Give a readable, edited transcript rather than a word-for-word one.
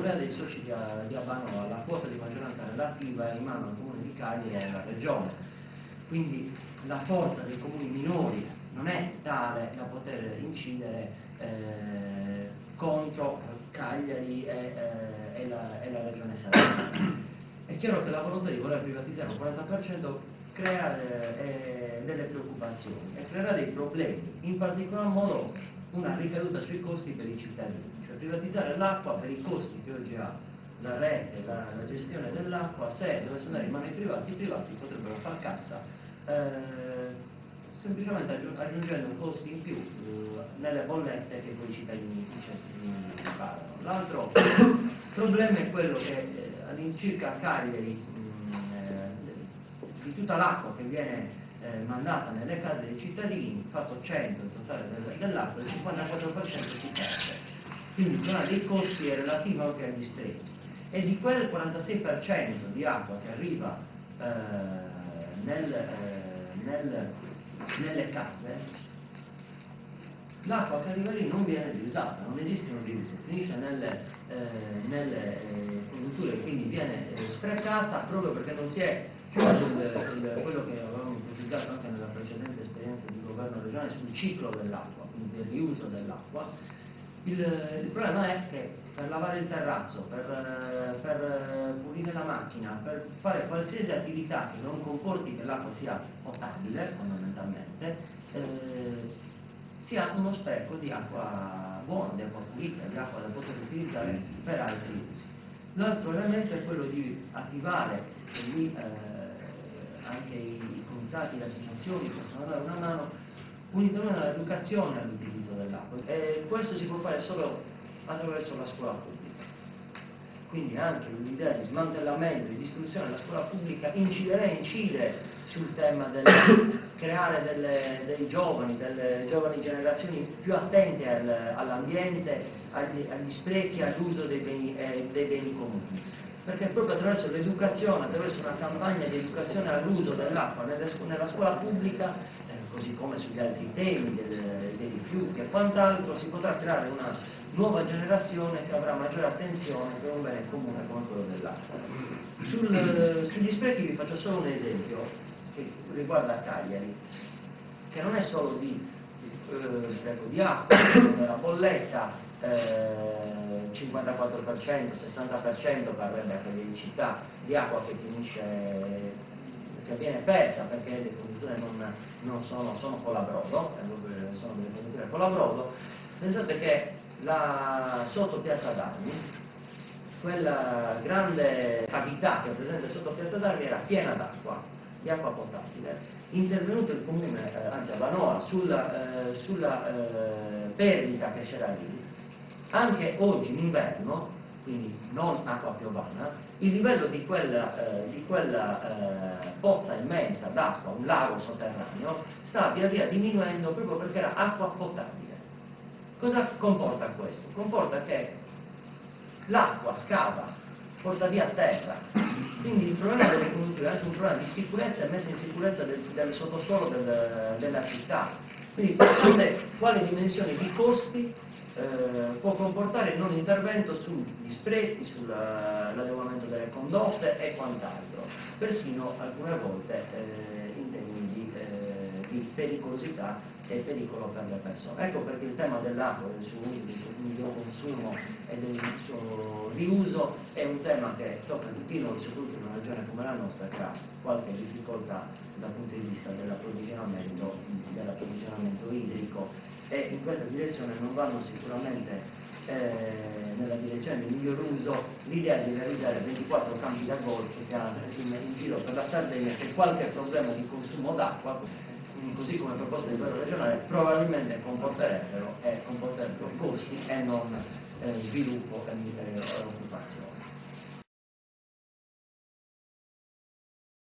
problema dei soci di Abbanoa, la quota di maggioranza relativa è in mano al Comune di Cagliari e alla Regione, quindi la forza dei comuni minori non è tale da poter incidere contro Cagliari e la Regione Salerno. È chiaro che la volontà di voler privatizzare un 40% crea delle preoccupazioni e creerà dei problemi, in particolar modo una ricaduta sui costi per i cittadini, cioè privatizzare l'acqua per i costi che oggi ha la rete, la gestione dell'acqua. Se dovesse andare in mano ai privati, i privati potrebbero far cassa semplicemente aggiungendo costi in più nelle bollette che poi i cittadini pagano. L'altro problema è quello che all'incirca a Cagliari di tutta l'acqua che viene mandata nelle case dei cittadini, fatto 100 in totale dell'acqua, il 54% si perde. Quindi il problema dei costi è relativo anche agli sprechi. E di quel 46% di acqua che arriva nelle case, l'acqua che arriva lì non viene riusata, non esiste un riuso, finisce nelle condutture, quindi viene sprecata proprio perché non si è chiuso quello che avevamo ipotizzato anche nella precedente esperienza di governo regionale sul ciclo dell'acqua, quindi del riuso dell'acqua. Il problema è che per lavare il terrazzo, per pulire la macchina, per fare qualsiasi attività che non comporti che l'acqua sia potabile, fondamentalmente, si ha uno spreco di acqua buona, di acqua pulita, di acqua da poter utilizzare per altri usi. L'altro elemento è quello di attivare, e lì anche i comitati, le associazioni possono dare una mano, unitamente all'educazione all'utilizzo dell'acqua. E questo si può fare solo attraverso la scuola pubblica. Quindi anche l'idea di smantellamento, di distruzione della scuola pubblica incide sul tema del creare dei giovani, delle giovani generazioni più attente all'ambiente, agli sprechi, all'uso dei beni comuni. Perché proprio attraverso l'educazione, attraverso una campagna di educazione all'uso dell'acqua nella scuola pubblica, così come sugli altri temi dei rifiuti e quant'altro, si potrà creare una nuova generazione che avrà maggiore attenzione per un bene comune come quello dell'acqua. Sugli sprechi vi faccio solo un esempio che riguarda Cagliari, che non è solo di spreco di acqua, nella bolletta 54%, 60% parrebbe anche di città di acqua che finisce, che viene persa perché le condutture non sono colabrodo, sono delle condutture colabrodo. Pensate che sotto Piazza d'Armi, quella grande cavità che è presente sotto Piazza d'Armi era piena d'acqua, di acqua potabile. Intervenuto il comune, anzi Abbanoa, sulla perdita che c'era lì, anche oggi in inverno, quindi non acqua piovana, il livello di quella pozza immensa d'acqua, un lago sotterraneo, sta via via diminuendo proprio perché era acqua potabile. Cosa comporta questo? Comporta che l'acqua scava, porta via a terra, quindi il problema delle condutture è anche un problema di sicurezza e messa in sicurezza del sottosuolo della città. Quindi pensate quali dimensioni di costi può comportare il non intervento sugli sprechi, sull'adeguamento delle condotte e quant'altro, persino alcune volte in termini di pericolosità e pericolo per le persone. Ecco perché il tema dell'acqua, del suo uso, del suo miglior consumo e del suo riuso è un tema che tocca tutti noi, soprattutto in una regione come la nostra che ha qualche difficoltà dal punto di vista dell'approvvigionamento idrico, e in questa direzione non vanno sicuramente nella direzione del miglior uso l'idea di realizzare 24 campi da golf che hanno in giro per la Sardegna, che qualche problema di consumo d'acqua, così come proposte di livello regionale, probabilmente comporterebbero costi e non sviluppo e occupazione.